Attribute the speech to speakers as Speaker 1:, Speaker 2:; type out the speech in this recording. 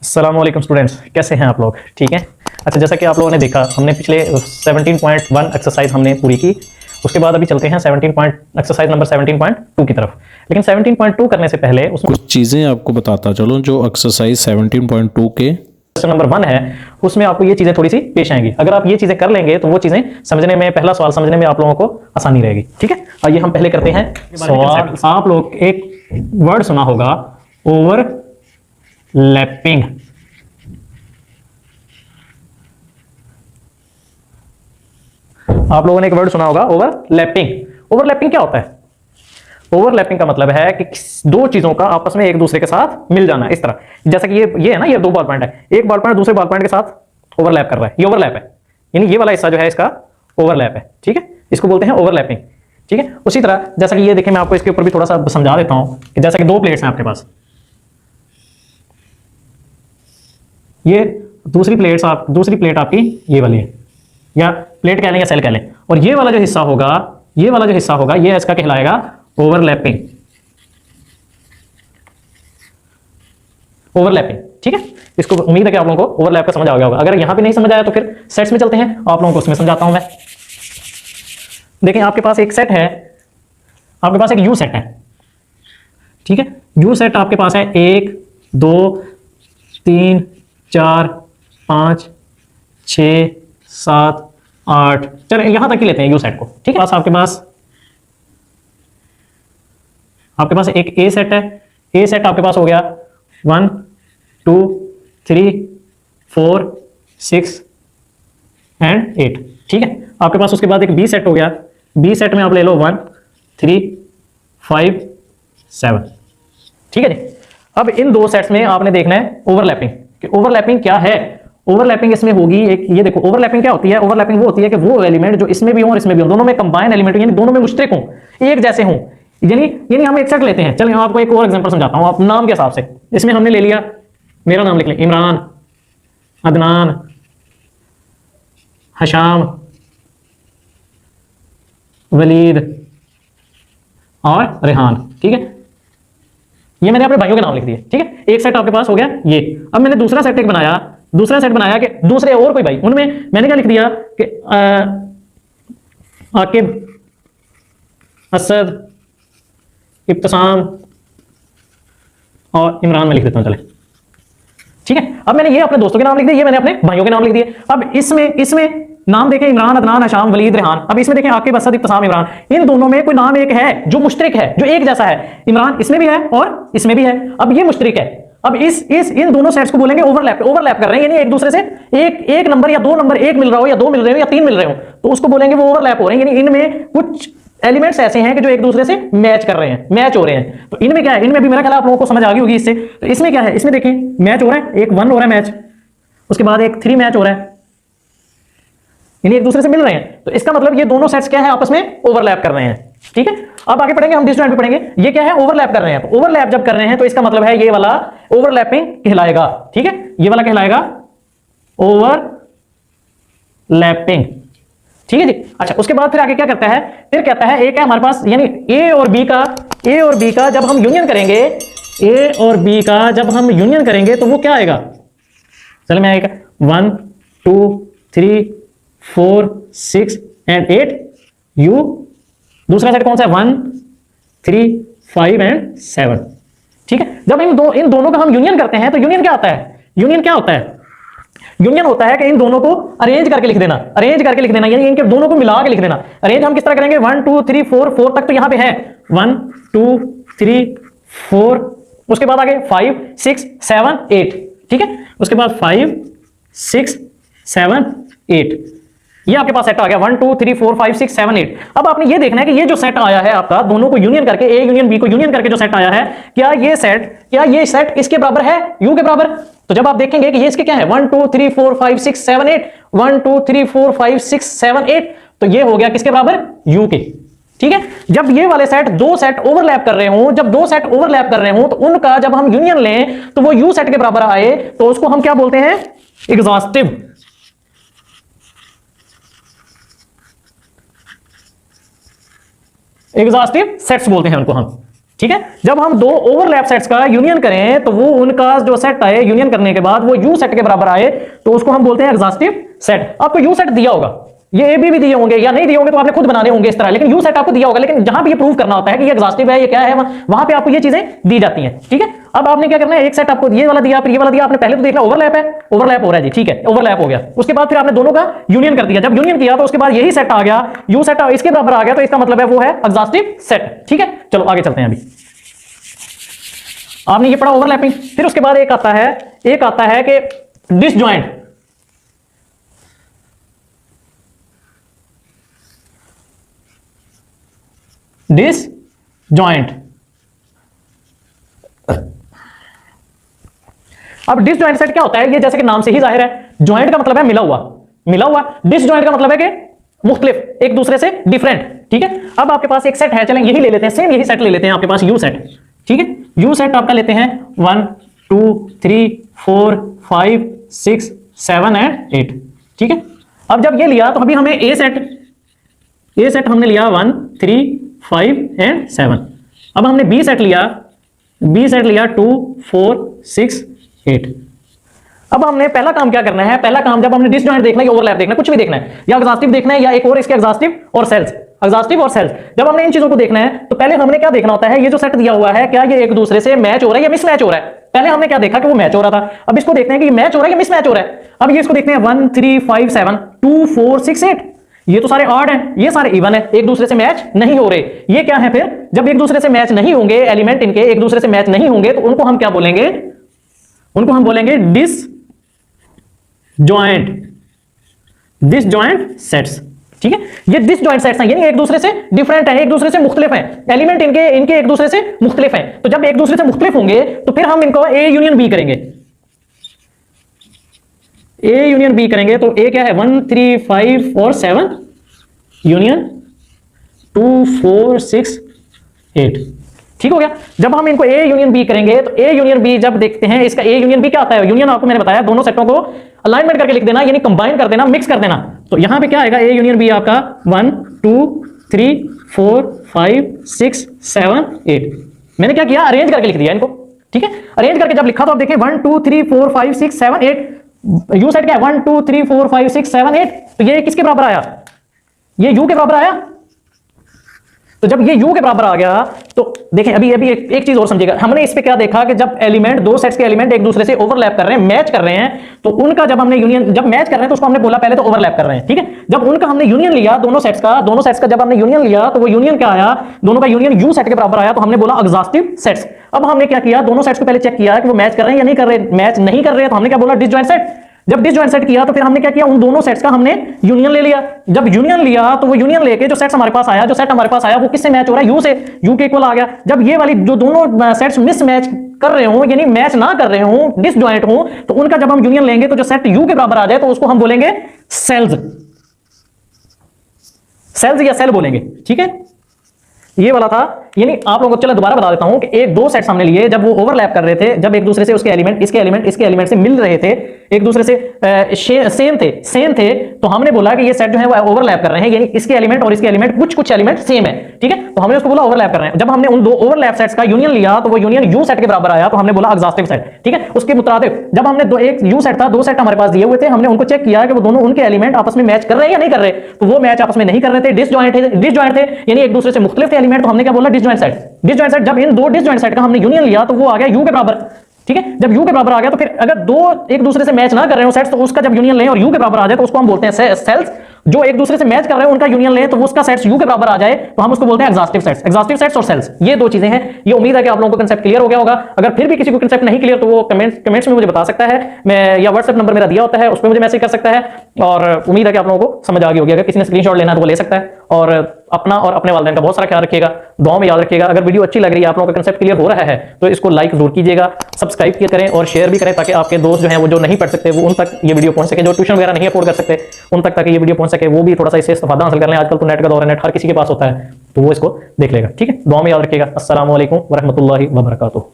Speaker 1: अस्सलाम वालेकुम स्टूडेंट्स, कैसे हैं आप लोग? ठीक है। अच्छा, जैसा कि आप लोगों ने देखा, हमने पिछले 17.1 एक्सरसाइज हमने पूरी की। उसके बाद अभी चलते हैं एक्सरसाइज नंबर 17.2 की तरफ। लेकिन 17.2 करने से पहले उसमें
Speaker 2: कुछ चीज़ें आपको बताता चलो जो एक्सरसाइज 17.2 के
Speaker 1: क्वेश्चन नंबर 1 है, उसमें आपको ये चीज़ें थोड़ी सी पेश आएंगी। अगर आप ये चीज़ें कर लेंगे तो वो चीज़ें समझने में, पहला सवाल समझने में आप लोगों को आसानी रहेगी। ठीक है, आइए हम पहले करते हैं सवाल। आप लोग एक वर्ड सुना होगा, ओवरलैपिंग। आप लोगों ने एक वर्ड सुना होगा, ओवरलैपिंग। ओवरलैपिंग क्या होता है? ओवरलैपिंग का मतलब है कि दो चीजों का आपस में एक दूसरे के साथ मिल जाना। इस तरह, जैसा कि ये है ना, ये दो बॉल पॉइंट है, एक बॉल पॉइंट दूसरे बॉल पॉइंट के साथ ओवरलैप कर रहा है, ये ओवरलैप है। यानी ये वाला हिस्सा जो है इसका ओवरलैप है। ठीक है, इसको बोलते हैं ओवरलैपिंग। ठीक है, उसी तरह जैसा कि ये देखें, मैं आपको इसके ऊपर भी थोड़ा सा समझा देता हूं कि जैसा कि दो प्लेट्स हैं आपके पास, ये दूसरी प्लेट आपकी ये वाली है, या प्लेट कह लें या सेल कह लें, और ये वाला जो हिस्सा होगा, ये इसका कहलाएगा ओवरलैपिंग। ठीक है, इसको उम्मीद है कि आप लोगों को ओवरलैप का समझ आ गया होगा। अगर यहां भी नहीं समझ आया तो फिर सेट्स में चलते हैं, आप लोगों को उसमें समझाता हूं मैं। देखें, आपके पास एक सेट है, आपके पास एक यू सेट है। ठीक है, यू सेट आपके पास है 1 2 3 4 5 6 7 8, चलो यहां तक ही लेते हैं यू सेट को। ठीक है, आपके पास एक ए सेट है। ए सेट आपके पास हो गया 1 2 3 4 6 एंड 8। ठीक है, आपके पास उसके बाद एक बी सेट हो गया। बी सेट में आप ले लो 1 3 5 7। ठीक है जी। अब इन दो सेट्स में आपने देखना है ओवरलैपिंग, कि ओवरलैपिंग क्या है। ओवरलैपिंग इसमें होगी एक, ये देखो ओवरलैपिंग क्या होती है। ओवरलैपिंग वो होती है कि वो एलिमेंट जो इसमें भी हो और इसमें भी हो, दोनों में कंबाइन एलिमेंट, यानी दोनों में मुश्तरक हो, एक जैसे हो। यानी हम एक सेट लेते हैं। चलिए, मैं आपको एक और एग्जांपल समझाता हूं। आप नाम के हिसाब से, इसमें हमने ले लिया, मेरा नाम लिख लें, इमरान, अदनान, हशाम, वलीद और रेहान। ठीक है, ये मैंने अपने भाइयों के नाम लिख दिए। ठीक है, एक सेट आपके पास हो गया ये। अब मैंने दूसरा सेट बनाया कि दूसरे और कोई भाई, उनमें मैंने क्या लिख दिया कि आकिब, असद, इब्तिसाम और इमरान में लिख देता हूं। चले, ठीक है। अब मैंने ये अपने दोस्तों के नाम लिख दिए, ये मैंने अपने भाइयों के नाम लिख दिए। अब इसमें नाम देखें, इमरान, अदनान, हशाम, वलीद, रेहान। अब इसमें देखें आकिब, असद, इब्तिसाम, इमरान। इन दोनों में कोई नाम एक है जो मुश्तरक है, जो एक जैसा है। इमरान इसमें भी है और इसमें भी है। अब ये मुश्तरक है। अब इन दोनों सेट्स को बोलेंगे ओवरलैप कर रहे हैं, यानी एक दूसरे से एक नंबर या दो नंबर, एक मिल रहा हो या दो मिल रहे हो या तीन मिल रहे हो, तो उसको बोलेंगे वो ओवरलैप हो रहे हैं। यानी इनमें कुछ एलिमेंट्स ऐसे हैं कि जो एक दूसरे से मैच कर रहे हैं, मैच हो रहे हैं। तो इनमें क्या है, इनमें भी मेरा ख्याल आप लोगों को समझ आ गई होगी इससे। तो इसमें क्या है, इसमें देखिए मैच हो रहा है, एक 1 हो रहा है मैच, उसके बाद एक 3 मैच हो रहा है, यानी एक दूसरे से मिल रहे हैं। तो इसका मतलब ये दोनों सेट्स क्या है, आपस में ओवरलैप कर रहे हैं। ठीक है, अब आगे पढ़ेंगे हम, डिस्टेंट पे पढ़ेंगे ये क्या है, ओवरलैप कर रहे हैं। तो ओवरलैप जब कर रहे हैं तो इसका मतलब है ये वाला ओवरलैपिंग कहलाएगा। ठीक है, ये वाला कहलाएगा ओवरलैपिंग। ठीक है जी। अच्छा, उसके बाद फिर आगे क्या करता है, फिर कहता है एक है हमारे पास, यानी ए और बी का जब हम यूनियन करेंगे, ए और बी का जब हम यूनियन करेंगे तो वो क्या आएगा। चलो मैं आएगा 1 2 3 4 6 एंड 8 यू। दूसरा सेट कौन सा है, 1 3 5 एंड 7। ठीक है, जब इन दोनों का हम यूनियन करते हैं तो यूनियन क्या होता है, यूनियन होता है कि इन दोनों को अरेंज करके लिख देना, यानी इनके दोनों को मिला के लिख देना। अरेंज हम किस तरह करेंगे, 1 2 3 4 तक तो यहां पे है, 1 2 3 4, उसके बाद आगे 5 6 7 8। ठीक है, उसके बाद 5 6 7 8, ये आपके पास सेट आ गया 1 2 3 4 5 6 7 8। अब आपने ये देखना है कि ये जो सेट आया है आपका, दोनों को यूनियन करके, ए यूनियन बी को यूनियन करके जो सेट आया है, क्या ये सेट इसके बराबर है, यू के बराबर। तो जब आप देखेंगे कि ये इसके क्या है, 1 2 3 4 5 6 7 8, 1 2 3 4 5 6 7 8, तो ये हो गया किसके बराबर, यू के। ठीक है, जब ये वाले सेट दो सेट ओवरलैप कर रहे हों, तो उनका जब हम यूनियन लें तो वो यू सेट के बराबर आए, तो उसको हम क्या बोलते हैं, एग्जॉस्टिव। सेट्स बोलते हैं उनको हम। ठीक है। जब हम दो ओवरलैप सेट्स का यूनियन करें तो वो उनका जो सेट आए यूनियन करने के बाद वो यू सेट के बराबर आए तो उसको हम बोलते हैं एग्जॉस्टिव सेट। आपको यू सेट दिया होगा, ये ए बी भी दिए होंगे या नहीं दिए होंगे तो आपने खुद बनाने होंगे इस तरह, लेकिन यू सेट आपको दिया होगा। लेकिन जहां भी ये प्रूव करना होता है कि ये एग्जॉस्टिव है, ये क्या है, वहां पे आपको ये चीजें दी जाती हैं। ठीक है, अब आपने क्या करना है, एक सेट आपको ये वाला दिया, फिर ये वाला दिया, आपने पहले तो देखना ओवरलैप है, ओवरलैप हो रहा है जी, ठीक है, ओवरलैप हो गया। उसके बाद फिर आपने दोनों का यूनियन कर दिया। जब यूनियन किया तो उसके बाद यही सेट आ गया, यू सेट इसके बराबर आ गया, तो इसका मतलब है वो है एग्जॉस्टिव सेट। ठीक है, चलो आगे चलते हैं। अभी आपने ये पढ़ा ओवरलैपिंग, फिर उसके बाद एक आता है कि डिसजॉइंट। डिसजॉइंट, अब डिसजॉइंट सेट क्या होता है, ये जैसे कि नाम से ही जाहिर है, जॉइंट का मतलब है मिला हुआ, मिला हुआ। डिसजॉइंट का मतलब है कि मुख्तलिफ, एक दूसरे से डिफरेंट। ठीक है, अब आपके पास एक सेट है, चलें यही ले लेते हैं, सेम यही सेट ले लेते हैं आपके पास, यू सेट। ठीक है, यू सेट आपका लेते हैं 1 2 3 4 5 6 7 एंड 8। ठीक है, अब जब ये लिया तो अभी हमें ए सेट हमने लिया 1 3 5 एंड 7। अब हमने बी सेट लिया 2 4 6 8। अब हमने पहला काम क्या करना है, पहला काम जब हमने डिसजॉइंट देखना है या ओवरलैप देखना है, कुछ भी देखना है, या एग्जॉस्टिव देखना है या एक और इसके एग्जॉस्टिव और सेल्स, एग्जॉस्टिव और सेल्स, जब हमने इन चीजों को देखना है तो पहले हमने क्या देखना होता है, ये जो सेट दिया हुआ है क्या ये एक दूसरे से मैच हो रहा है या मिसमैच हो रहा है। पहले हमने क्या देखा कि वो मैच हो रहा था, अब इसको देखते हैं कि ये मैच हो रहा है या मिसमैच हो रहा है। अब ये इसको देखते हैं 1 3 5 7 2 4 6 8, ये तो सारे ऑड हैं, ये सारे इवन है, एक दूसरे से मैच नहीं हो रहे। ये क्या है फिर, जब एक दूसरे से मैच नहीं होंगे, एलिमेंट इनके एक दूसरे से मैच नहीं होंगे तो उनको हम क्या बोलेंगे, उनको हम बोलेंगे डिसजॉइंट सेट्स। ठीक है, ये डिसजॉइंट सेट्स हैं, यानी एक दूसरे से डिफरेंट है, एक दूसरे से मुख्तलिफ हैं, एलिमेंट इनके एक दूसरे से मुख्तलिफ हैं। तो जब एक दूसरे से मुख्तलिफ होंगे तो फिर हम इनको ए यूनियन बी करेंगे, ए यूनियन बी करेंगे। तो ए क्या है 1 3 5 और 7 यूनियन 2 4 6 8। ठीक हो गया। जब हम इनको ए यूनियन बी करेंगे तो ए यूनियन बी जब देखते हैं, इसका ए यूनियन बी क्या आता है, यूनियन आपको मैंने बताया दोनों सेटों को अलाइनमेंट करके लिख देना, यानी कंबाइन कर देना, मिक्स कर देना। तो यहां पे क्या आएगा, ए यूनियन बी आपका 1 2 3 4 5 6 7 8। मैंने क्या किया, अरेंज करके लिख दिया इनको। ठीक है, अरेंज करके जब लिखा तो आप देखें 1 2 3 4 5 6 7 8, यू सेट क्या है 1 2 3 4 5 6 7 8। तो ये किसके बराबर आया, ये यू के बराबर आया। तो जब ये u के बराबर आ गया तो देखें अभी एक चीज और समझिएगा, हमने इस पे क्या देखा कि जब एलिमेंट, दो सेट्स के एलिमेंट एक दूसरे से ओवरलैप कर रहे हैं, मैच कर रहे हैं, तो उनका जब हमने यूनियन, जब मैच कर रहे हैं तो उसको हमने बोला पहले तो ओवरलैप कर रहे हैं। ठीक है, जब उनका हमने यूनियन लिया दोनों सेट्स का जब हमने यूनियन लिया तो वो यूनियन क्या आया, दोनों का यूनियन u सेट के बराबर आया, तो हमने बोला एग्जॉस्टिव सेट्स। अब हमने क्या किया, दोनों सेट्स को पहले चेक किया कि वो मैच कर रहे हैं या नहीं कर रहे, मैच नहीं कर रहे तो हमने क्या बोला, डिसजॉइंट सेट। जब डिसजॉइंट सेट किया तो फिर हमने क्या किया, उन दोनों सेट्स का हमने यूनियन ले लिया। जब यूनियन लिया तो वो यूनियन लेके जो सेट हमारे पास आया वो किससे मैच हो रहा है, यू से, यू के इक्वल आ गया। जब ये वाली जो दोनों सेट्स मिसमैच कर रहे हो, यानी मैच ना कर रहे हो, डिसजॉइंट हो, तो उनका जब हम यूनियन लेंगे तो जो सेट यू के बराबर आ जाए तो उसको हम बोलेंगे सेल्स या सेल बोलेंगे। ठीक है, ये वाला था। यानी आप लोगों को चलो दोबारा बता देता हूं कि एक दो सेट्स हमने लिए, जब वो ओवरलैप कर रहे थे, जब एक दूसरे से उसके एलिमेंट इसके एलिमेंट से मिल रहे थे, एक दूसरे से सेम थे, तो हमने बोला कि ये सेट जो है वो ओवरलैप कर रहे हैं, यानी इसके एलिमेंट और इसके एलिमेंट कुछ एलिमेंट सेम है। ठीक है, तो हमने उसको बोला ओवरलैप कर रहे हैं। जब हमने उन दो ओवरलैप सेट्स का यूनियन लिया तो वो यूनियन यू सेट के बराबर आया, तो हमने बोला एग्जॉस्टिव सेट। ठीक है, उसके मुताबिक जब हमने एक यू सेट था, दो सेट हमारे पास दिए हुए थे, हमने उनको चेक किया कि वो दोनों उनके एलिमेंट आपस में मैच कर रहे हैं या नहीं कर रहे, तो वो मैच आपस में नहीं कर रहे थे, डिसजॉइंट थे, यानी एक दूसरे से मुख्तलिफ थे एलिमेंट, तो हमने क्या बोला, डिसजॉइंट सेट। जब इन दो डिसजॉइंट सेट का हमने यूनियन लिया तो वो आ गया यू के बराबर। ठीक है, जब यू के बराबर आ गया तो फिर अगर दो एक दूसरे से मैच ना कर रहे हो सेट्स, तो उसका जब यूनियन लें और यू के बराबर आ जाए तो उसको हम बोलते हैं सेल्स। जो एक दूसरे से मैच कर रहे हैं उनका यूनियन लें तो उसका सेट्स यू के बराबर आ जाए तो हम उसको बोलते हैं एग्जॉस्टिव सेट्स और सेल्स। ये दो चीजें हैं। ये उम्मीद है कि आप लोगों को कांसेप्ट क्लियर हो गया होगा। अगर फिर भी किसी को कांसेप्ट नहीं क्लियर तो वो कमेंट्स में मुझे बता सकता है, मैं या व्हाट्सएप नंबर मेरा दिया होता है, उस पर मुझे मैसेज कर सकता है। और उम्मीद है कि आप लोगों को समझ आ गई होगी। अगर किसी ने स्क्रीनशॉट लेना है तो वो ले सकता है। और अपना और अपने वालिदैन का बहुत सारा ख्याल रखिएगा, दुआ में याद रखिएगा। अगर वीडियो अच्छी लग रही है, आप लोगों का कांसेप्ट क्लियर हो रहा है, तो इसको लाइक जरूर कीजिएगा, सब्सक्राइब करें और शेयर भी करें, ताकि आपके दोस्त जो हैं वो जो नहीं पढ़ सकते वो उन तक ये वीडियो पहुंच सके, जो ट्यूशन वगैरह नहीं अफोर्ड कर सकते उन तक ताकि ये वीडियो पहुंच सके, वो भी थोड़ा सा इससे इस्तेफादा हासिल कर लें। आजकल तो नेट का दौर है, नेट हर किसी के पास होता है, तो वो इसको देख लेगा। ठीक है, दुआ में याद रखिएगा। अस्सलाम वालेकुम व रहमतुल्लाहि व बरकातुहू।